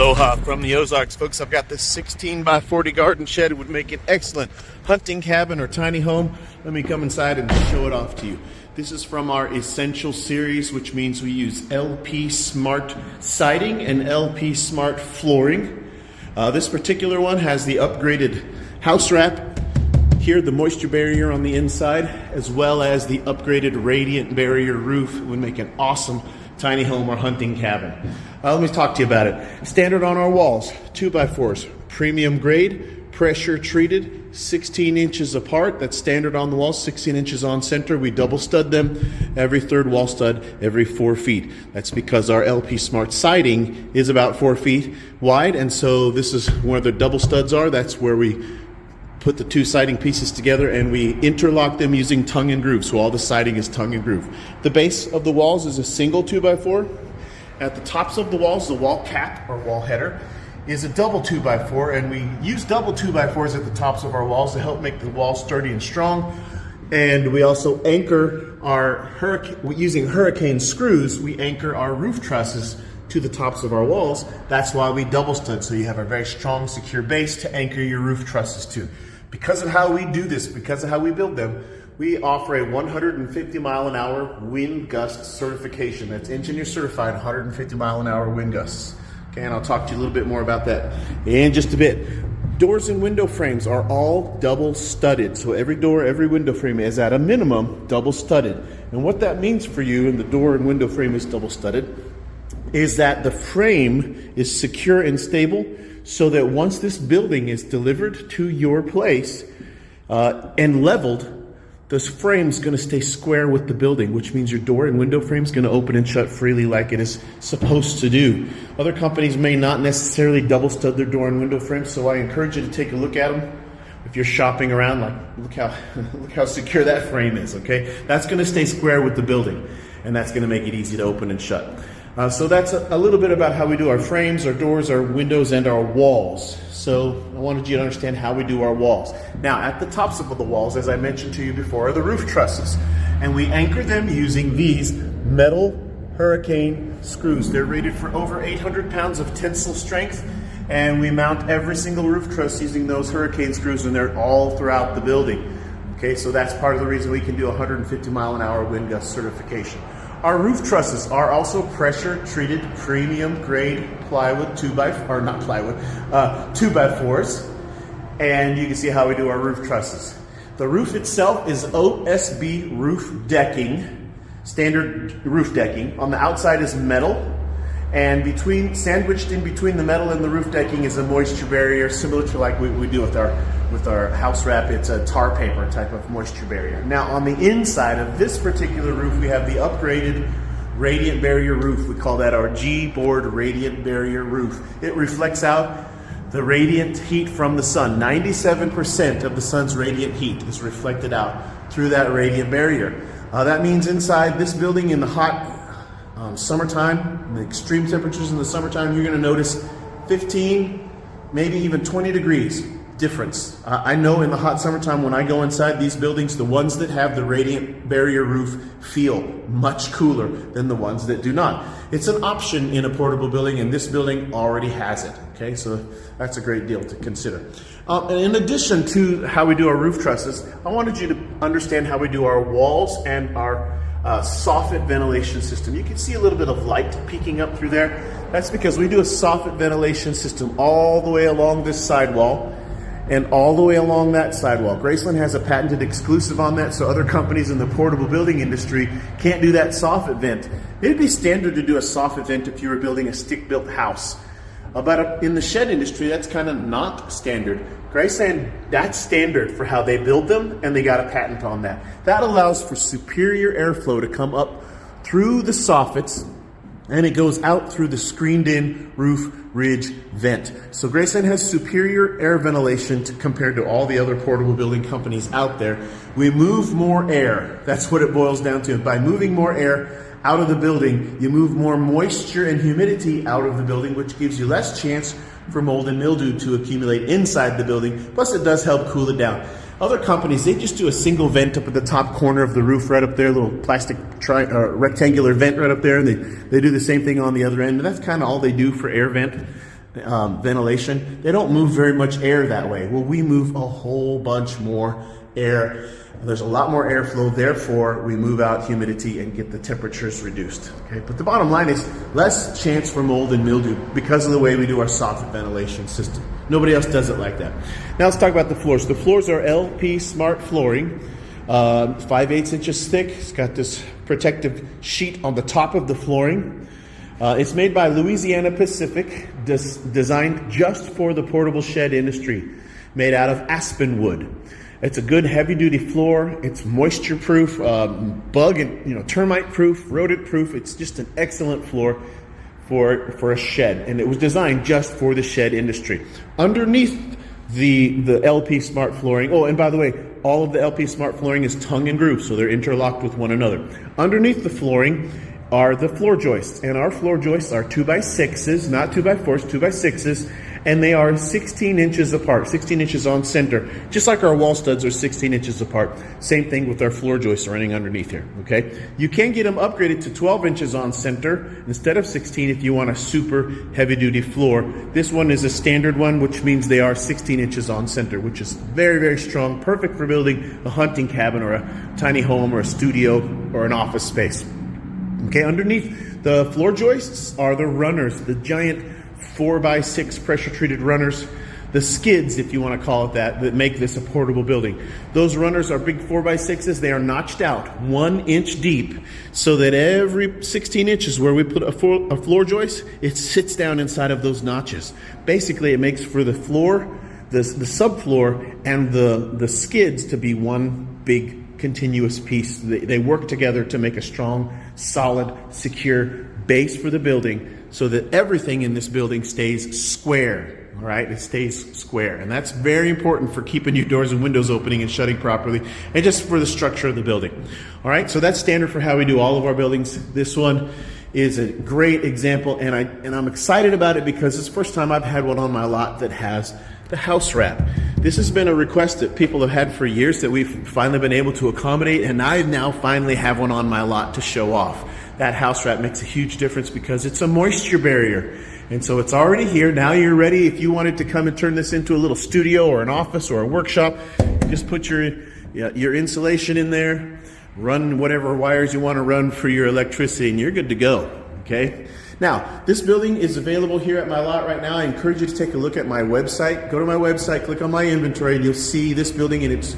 Aloha from the Ozarks, folks. I've got this 16 by 40 garden shed. It would make an excellent hunting cabin or tiny home. Let me come inside and show it off to you. This is from our Essential series, which means we use LP Smart siding and LP Smart flooring. This particular one has the upgraded house wrap. Here, the moisture barrier on the inside, as well as the upgraded radiant barrier roof. It would make an awesome tiny home or hunting cabin. Let me talk to you about it. Standard on our walls, 2x4s, premium grade, pressure treated, 16 inches apart. That's standard on the walls, 16 inches on center. We double stud them, every third wall stud, every 4 feet. That's because our LP Smart siding is about 4 feet wide, and so this is where the double studs are. That's where we put the two siding pieces together and we interlock them using tongue and groove. So all the siding is tongue and groove. The base of the walls is a single 2x4. At the tops of the walls, the wall cap or wall header is a double 2x4, and we use double 2x4s at the tops of our walls to help make the wall sturdy and strong. And we also anchor our using hurricane screws, we anchor our roof trusses to the tops of our walls. That's why we double stud, so you have a very strong, secure base to anchor your roof trusses to. Because of how we do this, because of how we build them, we offer a 150 mile an hour wind gust certification. That's engineer certified 150 mile an hour wind gusts. Okay, and I'll talk to you a little bit more about that in just a bit. Doors and window frames are all double studded. So every door, every window frame is at a minimum double studded. And what that means for you, and the door and window frame is double studded, is that the frame is secure and stable, so that once this building is delivered to your place and leveled, this frame's going to stay square with the building, which means your door and window frame's going to open and shut freely like it is supposed to do. Other companies may not necessarily double stud their door and window frames, so I encourage you to take a look at them. If you're shopping around, look how secure that frame is, okay? That's going to stay square with the building, and that's going to make it easy to open and shut. So that's a little bit about how we do our frames, our doors, our windows, and our walls. So I wanted you to understand how we do our walls. Now, at the tops of the walls, as I mentioned to you before, are the roof trusses. And we anchor them using these metal hurricane screws. They're rated for over 800 pounds of tensile strength. And we mount every single roof truss using those hurricane screws, and they're all throughout the building. Okay, so that's part of the reason we can do 150 mile an hour wind gust certification. Our roof trusses are also pressure treated premium grade plywood 2x4s, and you can see how we do our roof trusses. The roof itself is OSB roof decking, standard roof decking. On the outside is metal, and sandwiched in between the metal and the roof decking is a moisture barrier, similar to like we do with our house wrap. It's a tar paper type of moisture barrier. Now on the inside of this particular roof, we have the upgraded radiant barrier roof. We call that our G-board radiant barrier roof. It reflects out the radiant heat from the sun. 97% of the sun's radiant heat is reflected out through that radiant barrier. That means inside this building in the hot summertime, the extreme temperatures in the summertime, you're going to notice 15, maybe even 20 degrees difference. I know in the hot summertime when I go inside these buildings, the ones that have the radiant barrier roof feel much cooler than the ones that do not. It's an option in a portable building, and this building already has it. Okay, so that's a great deal to consider. And in addition to how we do our roof trusses, I wanted you to understand how we do our walls and our soffit ventilation system. You can see a little bit of light peeking up through there. That's because we do a soffit ventilation system all the way along this sidewall and all the way along that sidewall. Graceland has a patented exclusive on that, so other companies in the portable building industry can't do that soffit vent. It'd be standard to do a soffit vent if you were building a stick-built house. But in the shed industry, that's kind of not standard. Graceland, that's standard for how they build them, and they got a patent on that. That allows for superior airflow to come up through the soffits, and it goes out through the screened-in roof ridge vent. So Graceland has superior air ventilation compared to all the other portable building companies out there. We move more air. That's what it boils down to. By moving more air out of the building, you move more moisture and humidity out of the building, which gives you less chance for mold and mildew to accumulate inside the building. Plus, it does help cool it down. Other companies, they just do a single vent up at the top corner of the roof right up there, a little plastic rectangular vent right up there, and they do the same thing on the other end. And that's kind of all they do for air vent. ventilation. They don't move very much air that way. Well, we move a whole bunch more air. There's a lot more airflow, therefore we move out humidity and get the temperatures reduced. Okay, but the bottom line is less chance for mold and mildew because of the way we do our soffit ventilation system. Nobody else does it like that. Now let's talk about the floors. The floors are LP Smart flooring, 5/8 inches thick. It's got this protective sheet on the top of the flooring. It's made by Louisiana Pacific, designed just for the portable shed industry, made out of aspen wood. It's a good heavy-duty floor. It's moisture-proof, bug and termite-proof, rodent-proof. It's just an excellent floor for a shed, and it was designed just for the shed industry. Underneath the LP Smart flooring. Oh, and by the way, all of the LP Smart flooring is tongue and groove, so they're interlocked with one another. Underneath the flooring are the floor joists, and our floor joists are 2x6s, not 2x4s, 2x6s, and they are 16 inches apart, 16 inches on center, just like our wall studs are 16 inches apart. Same thing with our floor joists running underneath here, okay? You can get them upgraded to 12 inches on center instead of 16 if you want a super heavy-duty floor. This one is a standard one, which means they are 16 inches on center, which is very, very strong, perfect for building a hunting cabin or a tiny home or a studio or an office space. Okay, underneath the floor joists are the runners, the giant 4x6 pressure-treated runners, the skids, if you want to call it that make this a portable building. Those runners are big 4x6s. They are notched out 1 inch deep so that every 16 inches where we put a floor joist, it sits down inside of those notches. Basically, it makes for the floor, the subfloor, and the skids to be one big continuous piece. They work together to make a strong, solid, secure base for the building so that everything in this building stays square, all right? It stays square, and that's very important for keeping your doors and windows opening and shutting properly, and just for the structure of the building. All right, so that's standard for how we do all of our buildings. This one is a great example, and I'm excited about it because it's the first time I've had one on my lot that has the house wrap. This has been a request that people have had for years that we've finally been able to accommodate, and I now finally have one on my lot to show off. That house wrap makes a huge difference because it's a moisture barrier. And so it's already here. Now you're ready. If you wanted to come and turn this into a little studio or an office or a workshop, just put your insulation in there, run whatever wires you want to run for your electricity, and you're good to go, okay? Now, this building is available here at my lot right now. I encourage you to take a look at my website. Go to my website, click on my inventory, and you'll see this building in its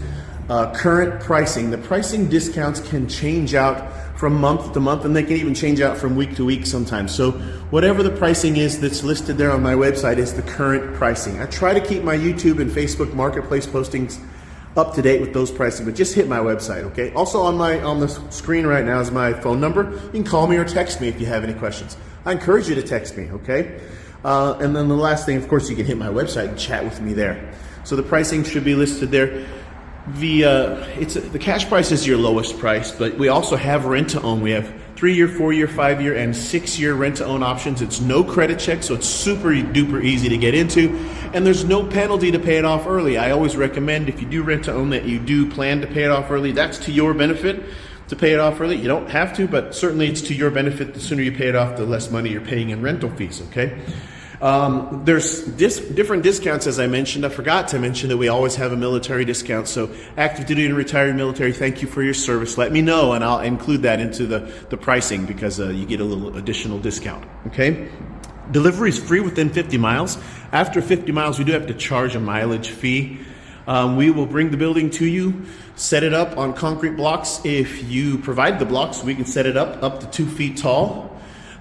current pricing. The pricing discounts can change out from month to month, and they can even change out from week to week sometimes. So whatever the pricing is that's listed there on my website is the current pricing. I try to keep my YouTube and Facebook marketplace postings up to date with those pricing, but just hit my website, okay? Also on the screen right now is my phone number. You can call me or text me if you have any questions. I encourage you to text me, okay? And then the last thing, of course, you can hit my website and chat with me there. So the pricing should be listed there. The cash price is your lowest price, but we also have rent to own. We have 3-year, 4-year, 5-year, and 6-year rent to own options. It's no credit check, so it's super duper easy to get into, and there's no penalty to pay it off early. I always recommend if you do rent to own that you do plan to pay it off early. That's to your benefit to pay it off early. You don't have to, but certainly it's to your benefit. The sooner you pay it off, the less money you're paying in rental fees, okay? There's different discounts, as I mentioned. I forgot to mention that we always have a military discount. So active duty and retired military, thank you for your service. Let me know, and I'll include that into the pricing because you get a little additional discount, okay? Delivery is free within 50 miles. After 50 miles, we do have to charge a mileage fee. We will bring the building to you, set it up on concrete blocks. If you provide the blocks, we can set it up to 2 feet tall.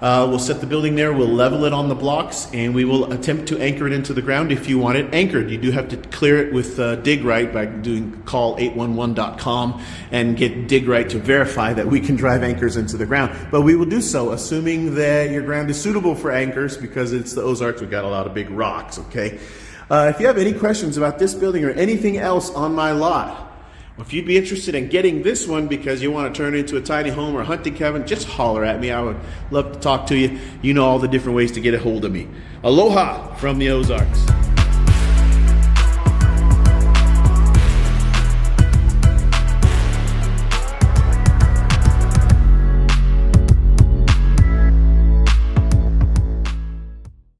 We'll set the building there, we'll level it on the blocks, and we will attempt to anchor it into the ground if you want it anchored. You do have to clear it with dig right by doing call811.com and get dig right to verify that we can drive anchors into the ground. But we will do so assuming that your ground is suitable for anchors because it's the Ozarks. We've got a lot of big rocks, okay? If you have any questions about this building or anything else on my lot, if you'd be interested in getting this one because you want to turn it into a tiny home or a hunting cabin, just holler at me. I would love to talk to you. You know all the different ways to get a hold of me. Aloha from the Ozarks.